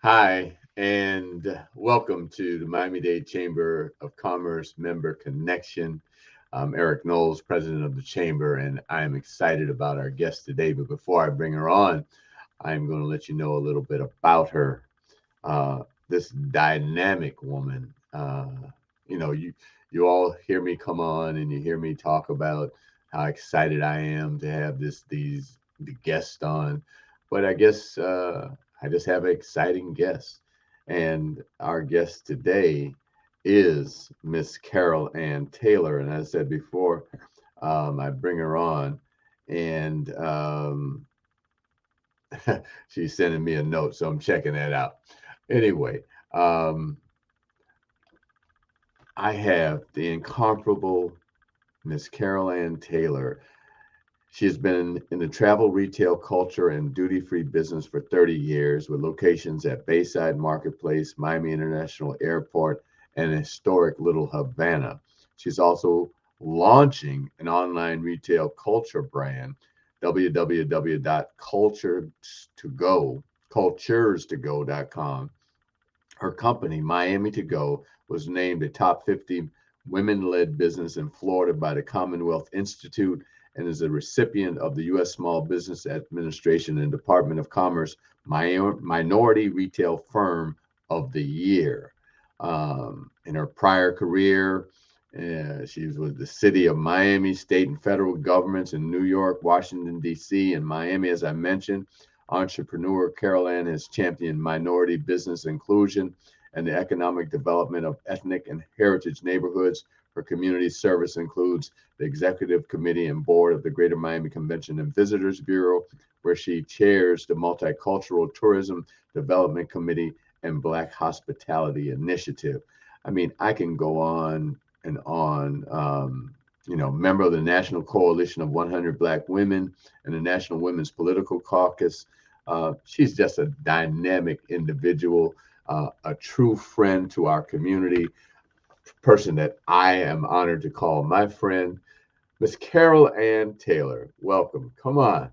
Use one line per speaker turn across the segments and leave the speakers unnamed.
Hi, and welcome to the Miami-Dade Chamber of Commerce Member Connection. I'm Eric Knowles, president of the chamber, and I am excited about our guest today. But before I bring her on, I'm going to let you know a little bit about her. This dynamic woman. You all hear me come on, and you hear me talk about how excited I am to have the guest on. But I guess I just have an exciting guest, and our guest today is Miss Carole Ann Taylor. And as I said before, I bring her on, and she's sending me a note, so I'm checking that out. Anyway, um, I have the incomparable Miss Carole Ann Taylor. She has been in the travel, retail, culture, and duty free business for 30 years with locations at Bayside Marketplace, Miami International Airport, and historic Little Havana. She's also launching an online retail culture brand, culturestogo.com. Her company, Miami to Go, was named a top 50 women led business in Florida by the Commonwealth Institute and is a recipient of the U.S. Small Business Administration and Department of Commerce Minority Retail Firm of the Year. In her prior career, she was with the city of Miami, state and federal governments in New York, Washington, D.C., and Miami, as I mentioned. Entrepreneur Carole Ann has championed minority business inclusion and the economic development of ethnic and heritage neighborhoods. Her community service includes the executive committee and board of the Greater Miami Convention and Visitors Bureau, where she chairs the Multicultural Tourism Development Committee and Black Hospitality Initiative. I mean, I can go on and on. Member of the National Coalition of 100 Black Women and the National Women's Political Caucus. She's just a dynamic individual, a true friend to our community, person that I am honored to call my friend, Miss Carole Ann Taylor. Welcome. Come on.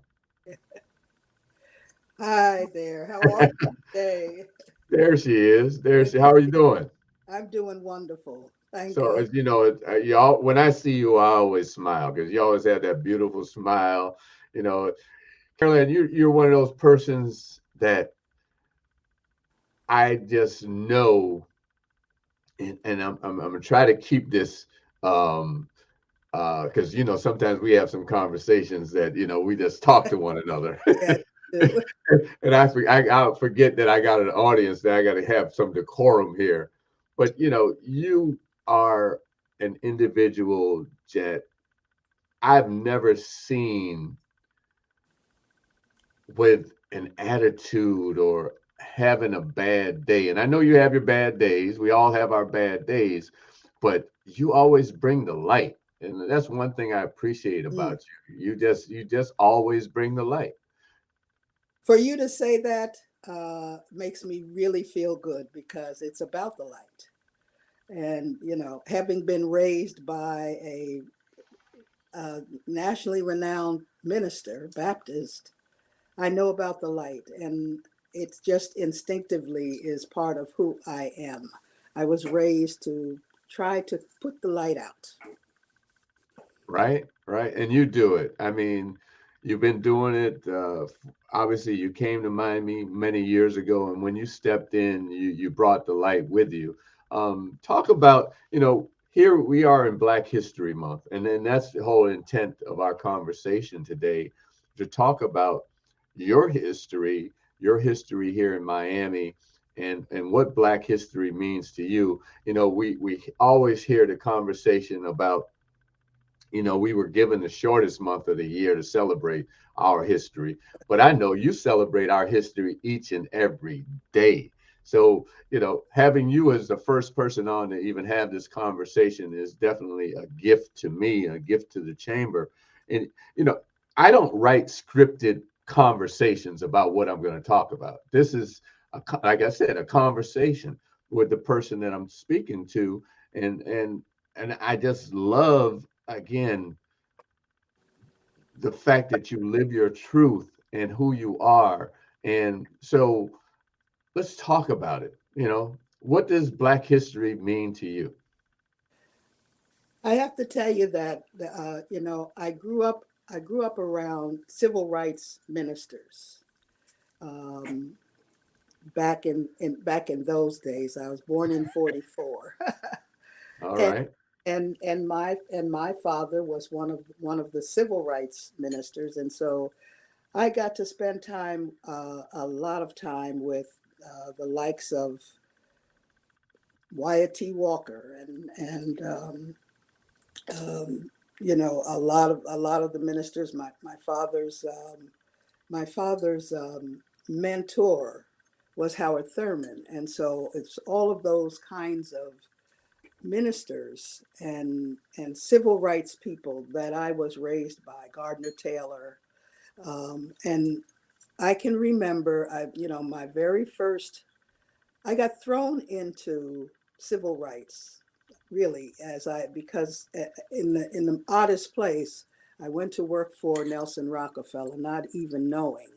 Hi there. How are you today?
There she is. There she. How
Thank
are you
you.
doing?
I'm doing wonderful. Thank
So,
you.
as you know, y'all, when I see you, I always smile because you always have that beautiful smile. You know, Caroline, you're one of those persons that I just know, and I'm gonna try to keep this um because sometimes we have some conversations that we just talk to one another.
Yes, you do.
And I'll forget that I got an audience, that I got to have some decorum here. But you are an individual that I've never seen with an attitude or having a bad day. And I know you have your bad days. We all have our bad days, but you always bring the light. And that's one thing I appreciate
Mm.
about you. You just always bring the light.
For you to say that makes me really feel good because it's about the light. And, having been raised by a nationally renowned minister, Baptist, I know about the light. And it's just instinctively is part of who I am. I was raised to try to put the light out.
Right, right. And you do it. I mean, you've been doing it. Obviously, you came to Miami many years ago, and when you stepped in, you brought the light with you. Talk about, here we are in Black History Month, and then that's the whole intent of our conversation today, to talk about your history here in Miami, and what Black history means to you. We always hear the conversation about, we were given the shortest month of the year to celebrate our history, but I know you celebrate our history each and every day. So, having you as the first person on to even have this conversation is definitely a gift to me, a gift to the chamber. And, you know, I don't write scripted conversations about what I'm going to talk about. This is, like I said, a conversation with the person that I'm speaking to. And I just love, again, the fact that you live your truth and who you are. And so let's talk about it. What does Black history mean to you?
I have to tell you that I grew up around civil rights ministers. Um, back in those days, I was born in '44,
All
and
right.
my father was one of the civil rights ministers, and so I got to spend time, a lot of time with the likes of Wyatt T. Walker and a lot of the ministers. My father's mentor was Howard Thurman, and so it's all of those kinds of ministers and civil rights people that I was raised by. Gardner Taylor, and I can remember, my very first, I got thrown into civil rights, really, because in the oddest place, I went to work for Nelson Rockefeller, not even knowing,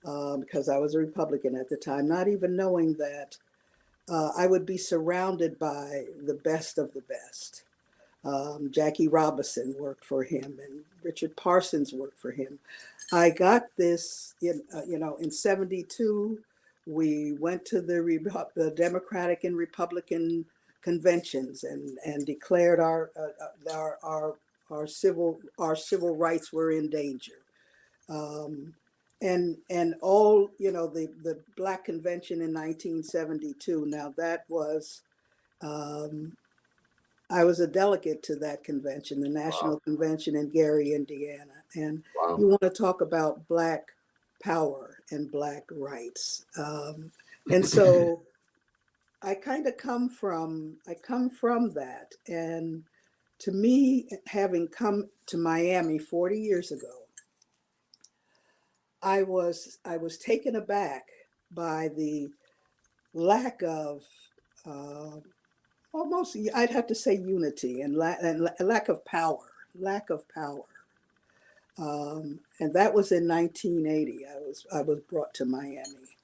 because I was a Republican at the time, not even knowing that I would be surrounded by the best of the best. Jackie Robinson worked for him, and Richard Parsons worked for him. I got this in '72. We went to the Democratic and Republican conventions and declared our civil rights were in danger. Um, and all the Black Convention in 1972. Now that was um, I was a delegate to that convention, the
Wow.
National Convention in Gary, Indiana. And
Wow.
you want to talk about Black power and Black rights. And so I come from that. And to me, having come to Miami 40 years ago, I was taken aback by the lack of uh, almost, I'd have to say, unity and lack of power, lack of power. And that was in 1980. I was brought to Miami.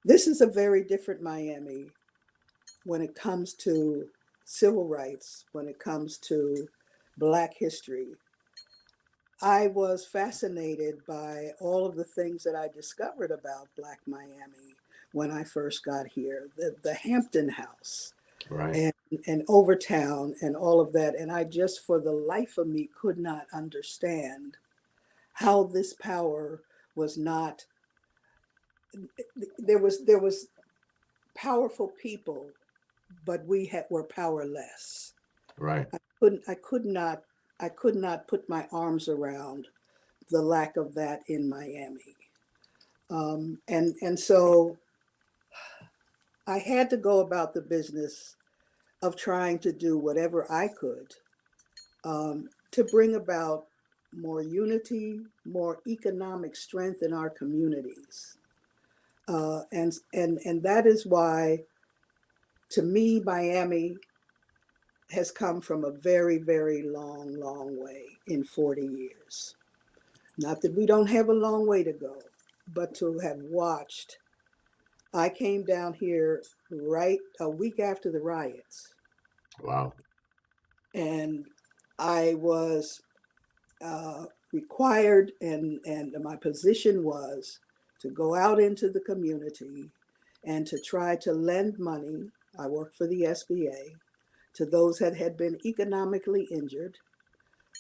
This is a very different Miami when it comes to civil rights, when it comes to Black history. I was fascinated by all of the things that I discovered about Black Miami when I first got here. The Hampton House,
Right.
and Overtown and all of that. And I just, for the life of me, could not understand how this power was not. There was powerful people, but were powerless.
Right.
I could not put my arms around the lack of that in Miami. And so I had to go about the business of trying to do whatever I could to bring about more unity, more economic strength in our communities. And that is why, to me, Miami has come from a very, very long way in 40 years. Not that we don't have a long way to go, but to have watched. I came down here right a week after the riots,
Wow.
and I was required, and my position was to go out into the community and to try to lend money. I worked for the SBA to those that had been economically injured,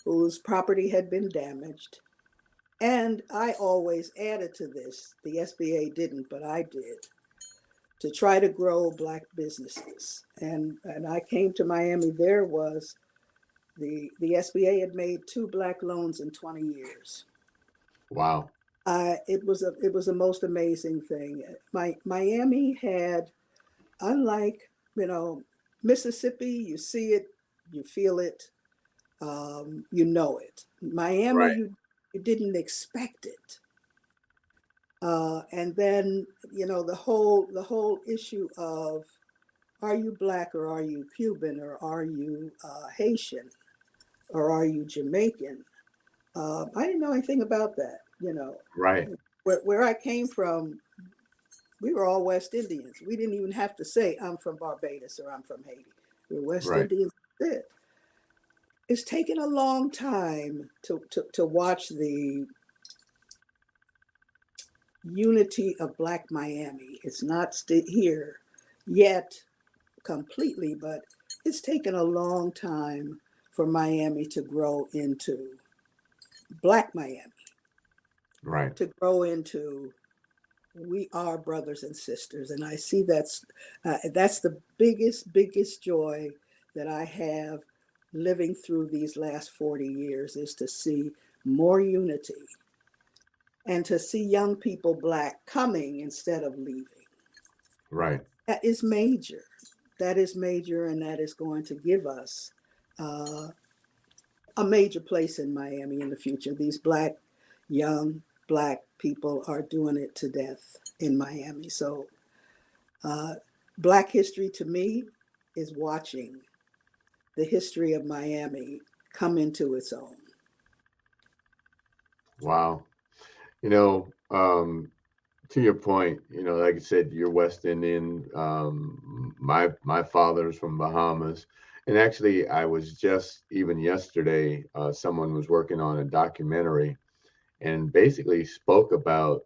whose property had been damaged. And I always added to this, the SBA didn't, but I did, to try to grow Black businesses. And I came to Miami, there was the SBA had made two Black loans in 20 years.
Wow.
It was the most amazing thing. Miami had, unlike Mississippi, you see it, you feel it, you know it. Miami,
Right.
you didn't expect it. And then the whole issue of, are you Black or are you Cuban or are you Haitian or are you Jamaican? I didn't know anything about that.
Right.
Where I came from, We were all West Indians. We didn't even have to say, I'm from Barbados or I'm from Haiti. We're West
Right.
Indians. It's taken a long time to watch the unity of Black Miami. It's not here yet completely, but it's taken a long time for Miami to grow into Black Miami,
Right.
to grow into we are brothers and sisters. And I see that's the biggest joy that I have living through these last 40 years is to see more unity and to see young people Black coming instead of leaving.
Right.
That is major. That is major, and that is going to give us uh, a major place in Miami in the future. These young Black people are doing it to death in Miami. So, uh, Black history to me is watching the history of Miami come into its own.
Wow. You know, to your point, like I said, you're West Indian. My father's from Bahamas, and actually, I was just even yesterday. Someone was working on a documentary, and basically spoke about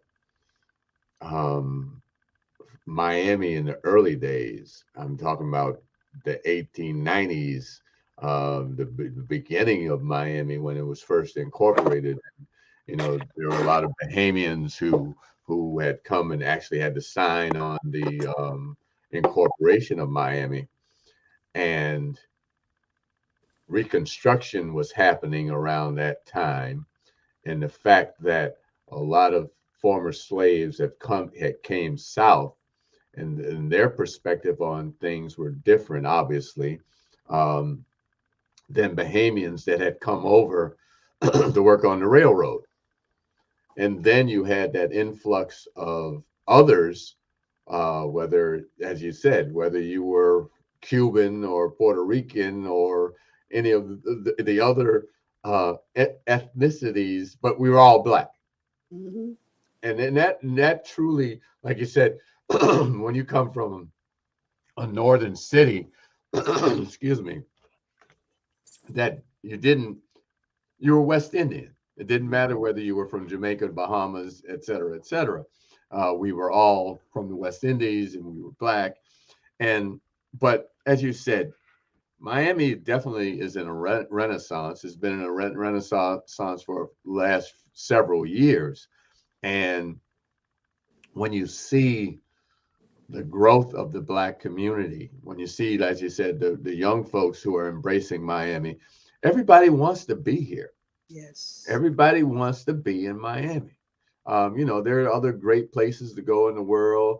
um, Miami in the early days. I'm talking about the 1890s, the beginning of Miami when it was first incorporated. There were a lot of Bahamians who had come and actually had to sign on the incorporation of Miami, and Reconstruction was happening around that time, and the fact that a lot of former slaves had came south, and their perspective on things were different, obviously, um, than Bahamians that had come over to work on the railroad. And then you had that influx of others, whether, as you said, whether you were Cuban or Puerto Rican or any of the other ethnicities, but we were all Black.
Mm-hmm.
And that truly, like you said, when you come from a northern city, excuse me, that you were West Indian. It didn't matter whether you were from Jamaica, Bahamas, et cetera, et cetera. We were all from the West Indies, and we were Black. But as you said, Miami definitely is in a renaissance. It's been in a renaissance for the last several years. And when you see the growth of the Black community, when you see, as you said, the young folks who are embracing Miami, everybody wants to be here.
Yes.
Everybody wants to be in Miami. There are other great places to go in the world: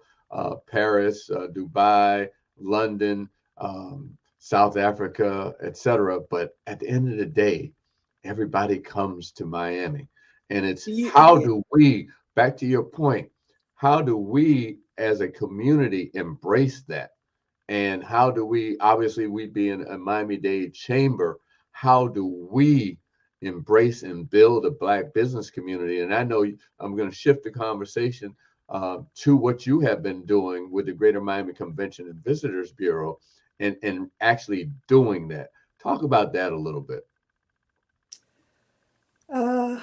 Paris, Dubai, London, South Africa, etc. But at the end of the day, everybody comes to Miami. And it's how
Yeah.
do we, back to your point, how do we as a community embrace that? And how do we, obviously, we being a Miami-Dade chamber, how do we embrace and build a Black business community? And I know I'm going to shift the conversation to what you have been doing with the Greater Miami Convention and Visitors Bureau, and actually doing that. Talk about that a little bit.
Uh,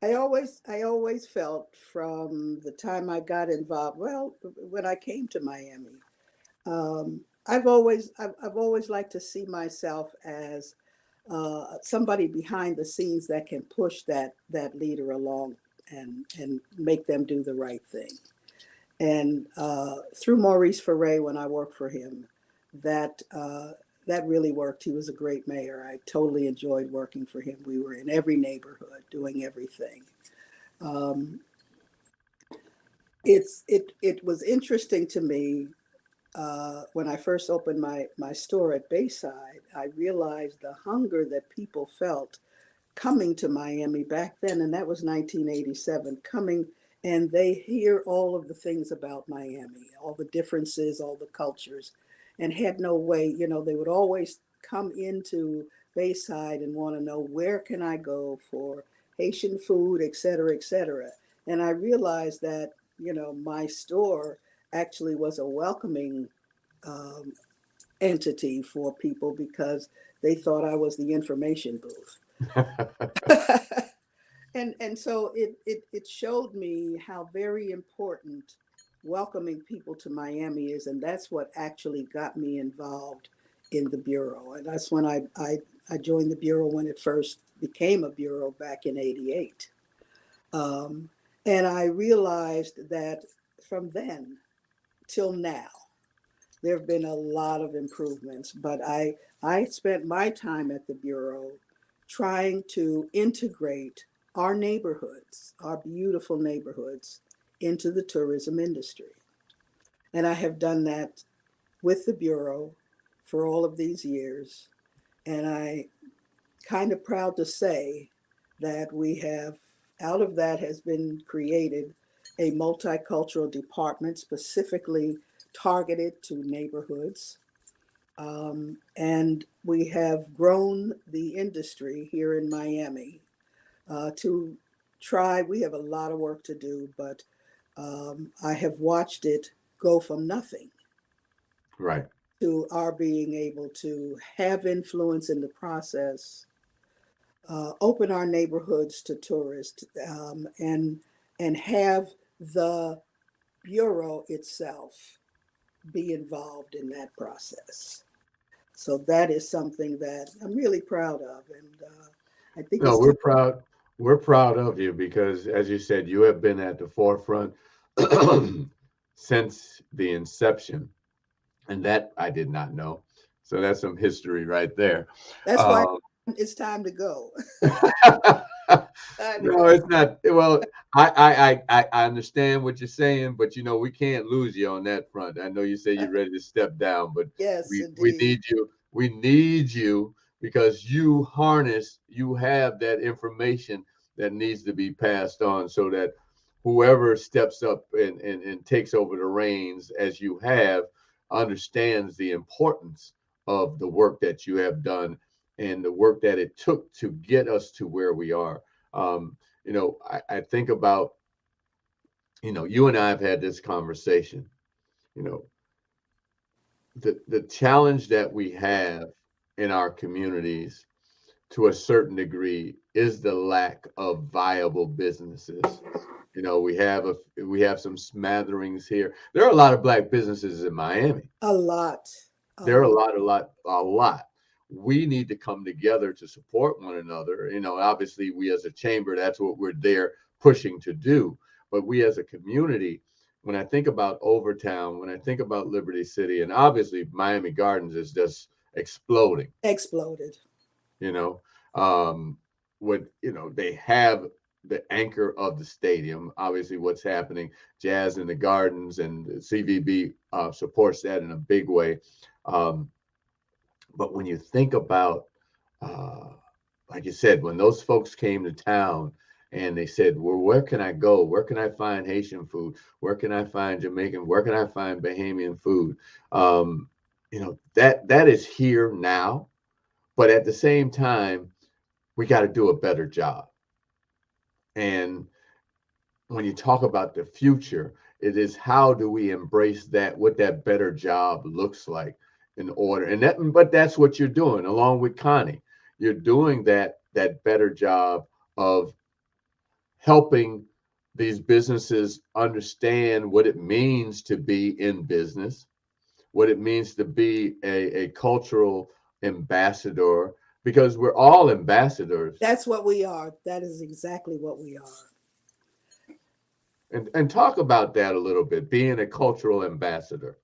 I always felt from the time I got involved, well, when I came to Miami, I've always liked to see myself as somebody behind the scenes that can push that leader along and make them do the right thing. And through Maurice Ferre, when I worked for him, that that really worked. He was a great mayor. I totally enjoyed working for him. We were in every neighborhood doing everything. Um, it was interesting to me when I first opened my store at Bayside. I realized the hunger that people felt coming to Miami back then, and that was 1987, coming and they hear all of the things about Miami, all the differences, all the cultures, and had no way, they would always come into Bayside and want to know where can I go for Haitian food, et cetera, et cetera. And I realized that my store actually was a welcoming um, entity for people because they thought I was the information booth. And so it showed me how very important welcoming people to Miami is, and that's what actually got me involved in the bureau. And that's when I joined the bureau when it first became a bureau back in '88. Um, and I realized that from then till now, there have been a lot of improvements, but I spent my time at the Bureau trying to integrate our neighborhoods, our beautiful neighborhoods, into the tourism industry. And I have done that with the Bureau for all of these years. And I kind of proud to say that we have, out of that has been created a multicultural department specifically targeted to neighborhoods. And we have grown the industry here in Miami to try. We have a lot of work to do, but I have watched it go from nothing
Right.
to our being able to have influence in the process, open our neighborhoods to tourists, and have the bureau itself be involved in that process. So that is something that I'm really proud of, and I think
No,
it's time.
we're proud. We're proud of you because, as you said, you have been at the forefront since the inception, and that I did not know. So that's some history right there.
That's why
Um,
it's time to go. Time to
no,
go.
it's not. Well, I understand what you're saying, but we can't lose you on that front. I know you say you're ready to step down, but
Yes,
we
indeed.
need you. We need you because you have that information that needs to be passed on so that whoever steps up and takes over the reins as you have understands the importance of the work that you have done and the work that it took to get us to where we are. Um, I think about, you and I have had this conversation, you know, the challenge that we have in our communities to a certain degree is the lack of viable businesses. We have some smatterings here. There are a lot of black businesses in Miami.
A lot, a
There are a
lot.
lot, a lot, a lot. We need to come together to support one another. Obviously, we as a chamber, that's what we're there pushing to do. But we as a community, when I think about Overtown, when I think about Liberty City, and obviously Miami Gardens is just exploding,
Exploded.
you know, um, they have the anchor of the stadium. Obviously, what's happening, Jazz in the Gardens, and CVB supports that in a big way. Um, but when you think about, uh, like you said, when those folks came to town and they said, well, where can I go? Where can I find Haitian food? Where can I find Jamaican? Where can I find Bahamian food? That is here now. But at the same time, we got to do a better job. And when you talk about the future, it is how do we embrace that, what that better job looks like in order. But that's what you're doing along with Connie. You're doing that better job of helping these businesses understand what it means to be in business, what it means to be a cultural ambassador, because we're all ambassadors.
That's what we are. That is exactly what we are.
And talk about that a little bit, being a cultural ambassador.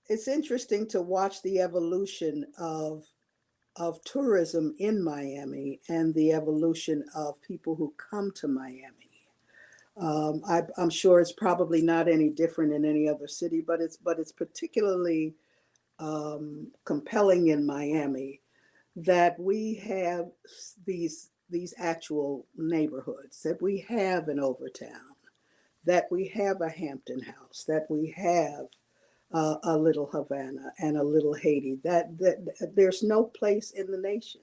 It's interesting to watch the evolution of tourism in Miami and the evolution of people who come to Miami. I'm sure it's probably not any different in any other city, but it's particularly compelling in Miami that we have these actual neighborhoods, that we have an Overtown, that we have a Hampton House, that we have a little Havana and a little Haiti. That there's no place in the nation,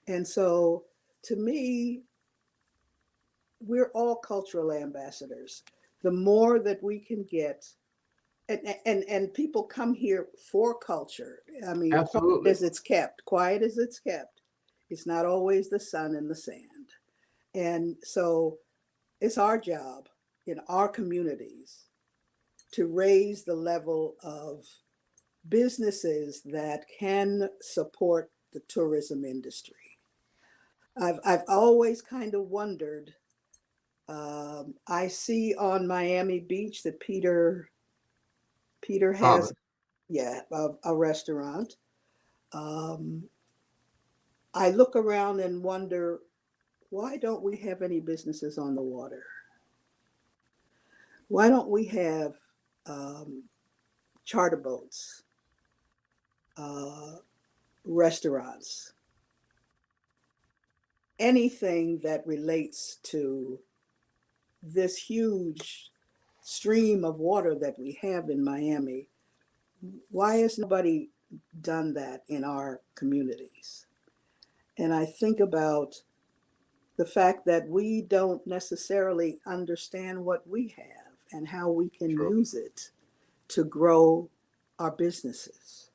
and so to me, we're all cultural ambassadors. The more that we can get, and people come here for culture. I mean, quiet
Absolutely.
as it's kept, quiet as it's kept, it's not always the sun and the sand. And so it's our job in our communities to raise the level of businesses that can support the tourism industry. I've always kind of wondered. I see on Miami Beach that Peter has,
Thomas.
yeah, a restaurant. Um, I look around and wonder, why don't we have any businesses on the water? Why don't we have um, charter boats, uh, restaurants, anything that relates to this huge stream of water that we have in Miami? Why has nobody done that in our communities? And I think about the fact that we don't necessarily understand what we have and how we can
True.
use it to grow our businesses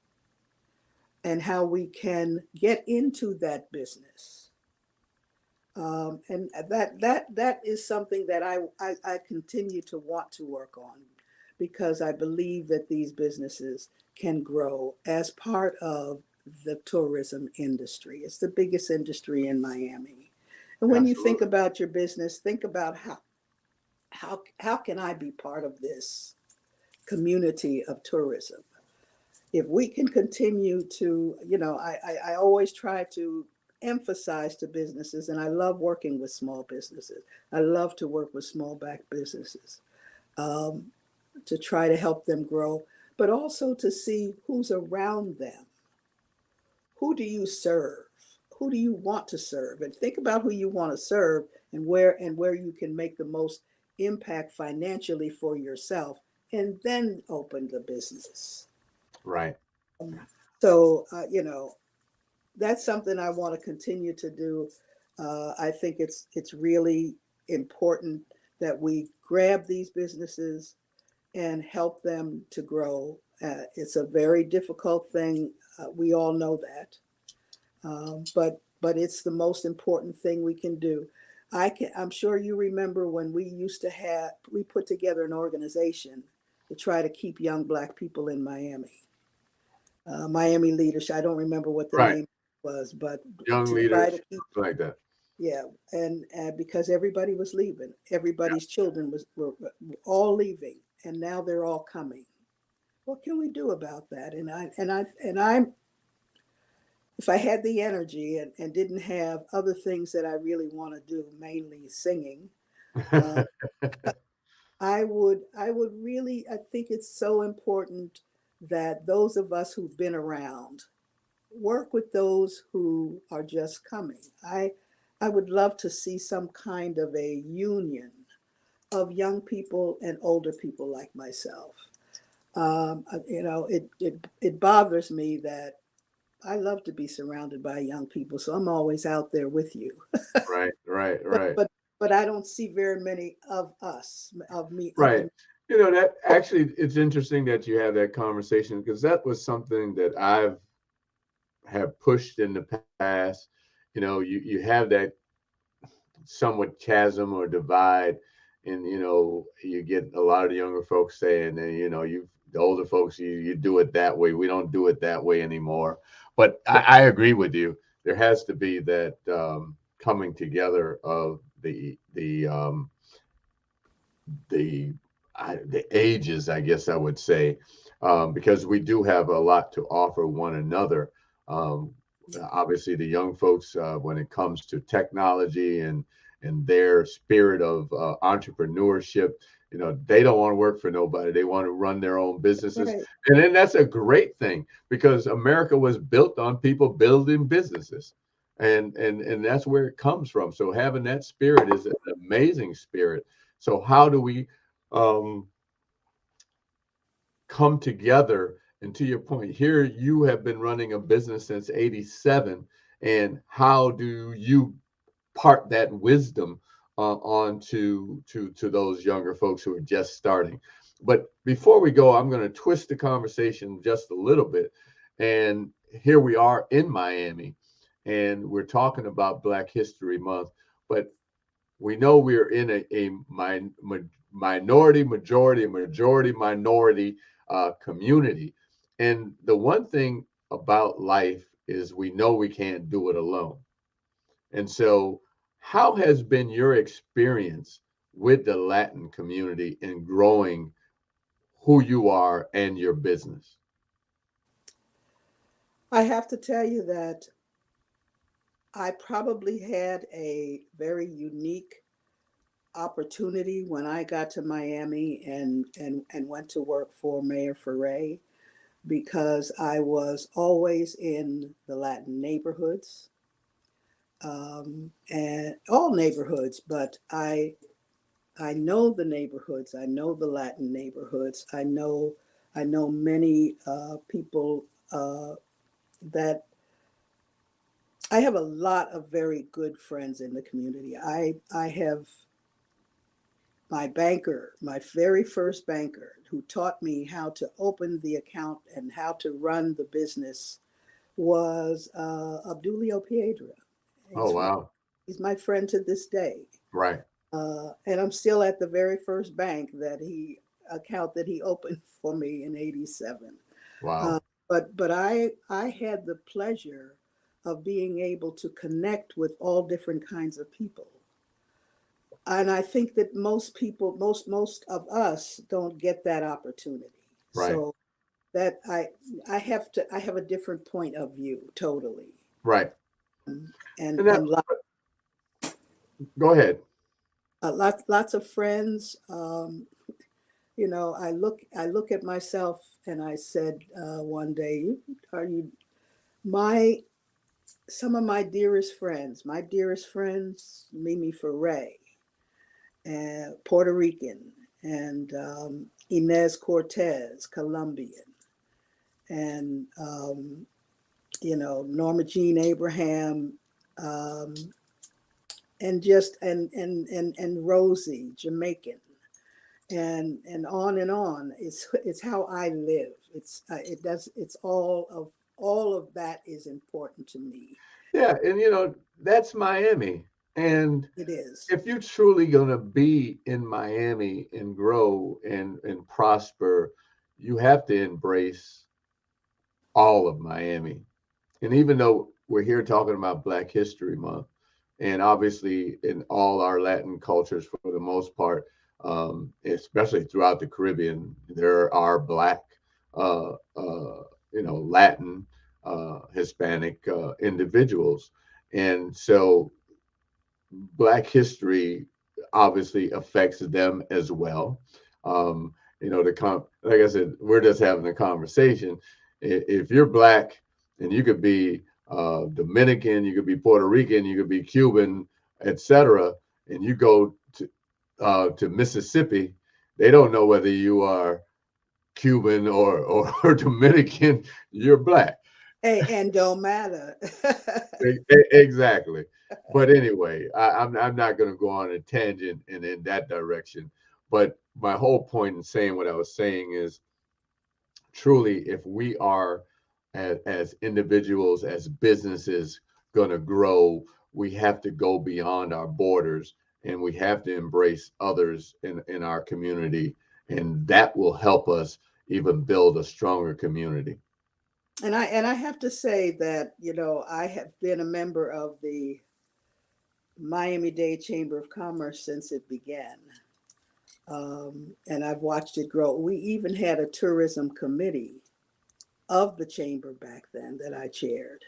and how we can get into that business. And that is something that I continue to want to work on, because I believe that these businesses can grow as part of the tourism industry. It's the biggest industry in Miami. And when you think
Absolutely.
about your business, think about how can I be part of this community of tourism? If we can continue to, I always try to emphasize to businesses, and I love working with small businesses. I love to work with small back businesses, um, to try to help them grow, but also to see who's around them. Who do you serve? Who do you want to serve? And think about who you want to serve, and where you can make the most impact financially for yourself, and then open the business.
Right.
So, that's something I want to continue to do. I think it's really important that we grab these businesses and help them to grow. It's a very difficult thing. We all know that, but it's the most important thing we can do. I'm sure you remember when we put together an organization to try to keep young Black people in Miami. Miami Leadership. I don't remember what the
Right.
name was, but
Young
to try to
leaders,
keep,
something like that.
yeah, and because everybody was leaving, everybody's children were all leaving, and now they're all coming. What can we do about that? And I'm if I had the energy and didn't have other things that I really want to do, mainly singing, uh, I would really, I think it's so important that those of us who've been around work with those who are just coming. I would love to see some kind of a union of young people and older people like myself. It bothers me that I love to be surrounded by young people, so I'm always out there with you.
Right, right,
But
right,
but but I don't see very many of us, of
right. That actually, it's interesting that you have that conversation, because that was something that I've have pushed in the past. You have that somewhat chasm or divide, and you get a lot of the younger folks saying, you the older folks, you do it that way. We don't do it that way anymore. But I agree with you. There has to be that coming together of the ages, I guess I would say, because we do have a lot to offer one another. Um, Obviously, the young folks, when it comes to technology and their spirit of entrepreneurship, they don't want to work for nobody. They want to run their own businesses,
right.
and then that's a great thing, because America was built on people building businesses. And that's where it comes from. So having that spirit is an amazing spirit. So how do we um, come together? And to your point, here you have been running a business since '87, and how do you impart that wisdom on to those younger folks who are just starting. But before we go, I'm going to twist the conversation just a little bit. And here we are in Miami, and we're talking about Black History Month, but we know we're in minority, majority, minority community. And the one thing about life is we know we can't do it alone. And so, how has been your experience with the Latin community in growing who you are and your business?
I have to tell you that I probably had a very unique opportunity when I got to Miami and went to work for Mayor Ferre, because I was always in the Latin neighborhoods, and all neighborhoods, but I know the neighborhoods. I know the Latin neighborhoods. I know many people that I have a lot of very good friends in the community. I have my banker, my very first banker, who taught me how to open the account and how to run the business, was Abdulio Piedra.
Oh,
He's,
wow.
he's my friend to this day.
Right.
And I'm still at the very first bank that he opened for me in '87. Uh,
Wow.
but I had the pleasure of being able to connect with all different kinds of people, and I think that most people, most of us, don't get that opportunity.
Right.
So that I have a different point of view totally.
Right.
And
And that, go ahead.
lots of friends. You know, I look at myself and I said one day, are you my some of my dearest friends, Mimi Ferre, and Puerto Rican, and Inez Cortez, Colombian, and you know, Norma Jean Abraham, um, and just and Rosie, Jamaican, and on and on. It's how I live. It's all of that is important to me.
Yeah. And, that's Miami. And
It is.
if you're truly going to be in Miami and grow and prosper, you have to embrace all of Miami. And even though we're here talking about Black History Month, and obviously in all our Latin cultures for the most part, especially throughout the Caribbean, there are Black, uh, Latin, Hispanic individuals. And so Black history obviously affects them as well. Like I said, we're just having a conversation. If you're Black, and you could be Dominican, you could be Puerto Rican, you could be Cuban, etc., and you go to Mississippi, they don't know whether you are Cuban or Dominican. You're Black.
Hey, and don't matter.
Exactly. But anyway, I'm not going to go on a tangent in that direction. But my whole point in saying what I was saying is, truly, if we are as individuals, as businesses, going to grow, we have to go beyond our borders, and we have to embrace others in our community, and that will help us even build a stronger community.
And I have to say that, you know, I have been a member of the Miami-Dade Chamber of Commerce since it began. And I've watched it grow. We even had a tourism committee of the chamber back then that I chaired.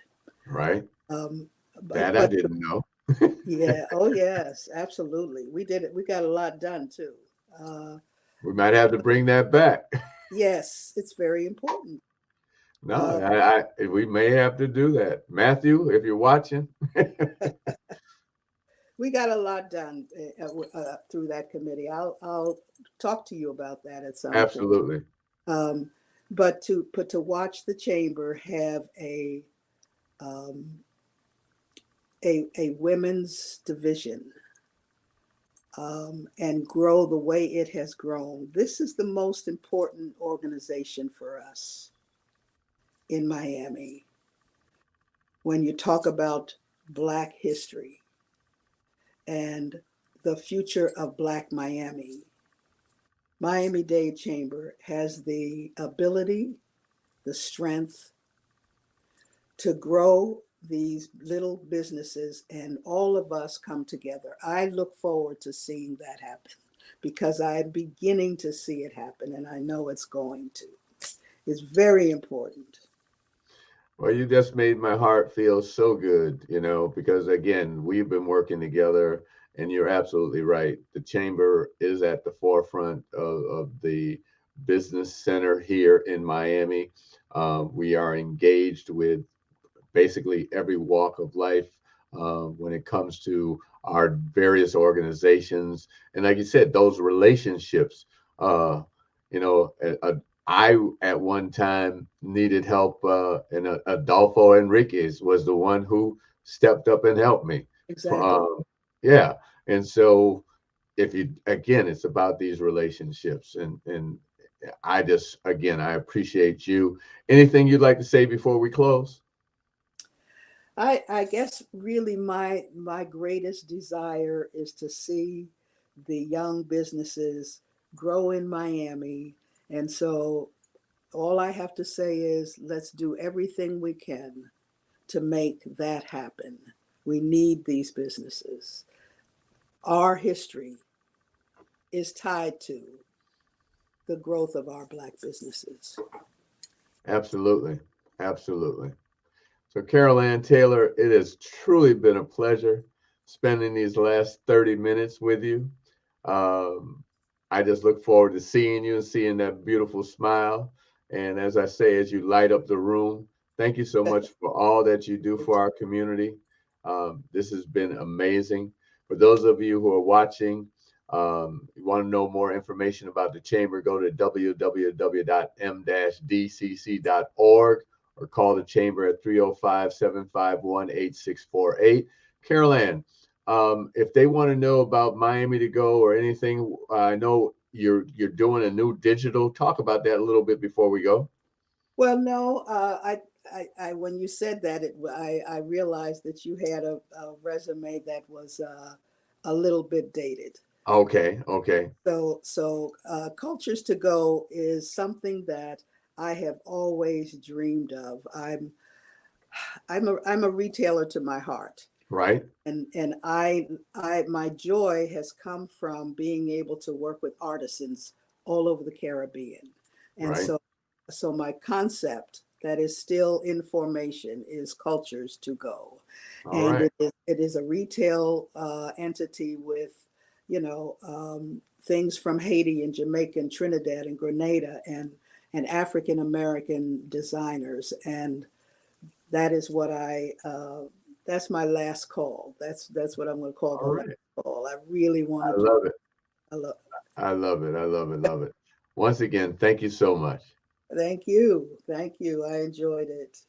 Right?
Um,
That I
but
didn't know.
yeah, oh yes, absolutely. We did it. We got a lot done too. Uh,
We might have to bring that back.
yes, it's very important.
No,
Uh,
we may have to do that. Matthew, if you're watching,
we got a lot done through that committee. I'll talk to you about that at some point.
absolutely.
Um, but to watch the chamber have um, a women's division and grow the way it has grown. This is the most important organization for us in Miami. When you talk about Black history and the future of Black Miami, Miami-Dade Chamber has the ability, the strength to grow these little businesses, and all of us come together. I look forward to seeing that happen because I'm beginning to see it happen, and I know it's going to. It's very important.
Well, you just made my heart feel so good, because again, we've been working together, and you're absolutely right. The chamber is at the forefront of the business center here in Miami. We are engaged with basically every walk of life when it comes to our various organizations. And like you said, those relationships, you know, I at one time needed help, and Adolfo Enriquez was the one who stepped up and helped me.
Exactly.
Yeah. And so if you, again, it's about these relationships, and I just, again, I appreciate you. Anything you'd like to say before we close?
I guess really my greatest desire is to see the young businesses grow in Miami. And so all I have to say is let's do everything we can to make that happen. We need these businesses. Our history is tied to the growth of our Black businesses.
Absolutely. Absolutely. So, Carol Ann Taylor, it has truly been a pleasure spending these last 30 minutes with you. Um, I just look forward to seeing you and seeing that beautiful smile. And as I say, as you light up the room, thank you so much for all that you do for our community. This has been amazing. For those of you who are watching, you want to know more information about the Chamber, go to www.m-dcc.org or call the Chamber at 305-751-8648. Carol Ann, if they want to know about Miami to Go or anything, I know you're doing a new digital. Talk about that a little bit before we go.
Well, no, when you said that, I realized that you had a resume that was a little bit dated.
Okay, okay,
So Cultures to Go is something that I have always dreamed of. I'm a retailer to my heart,
right,
and I my joy has come from being able to work with artisans all over the Caribbean, and
right.
so my concept that is still in formation is Cultures to Go,
All
and
right,
it is a retail entity with things from Haiti and Jamaica and Trinidad and Grenada and African American designers, and that is what that's my last call. That's what I'm going to call the
all
last
right.
call. I really
I
want to do.
love it.
I love.
I love it. I love it. Love it. Once again, thank you so much.
Thank you. Thank you. I enjoyed it.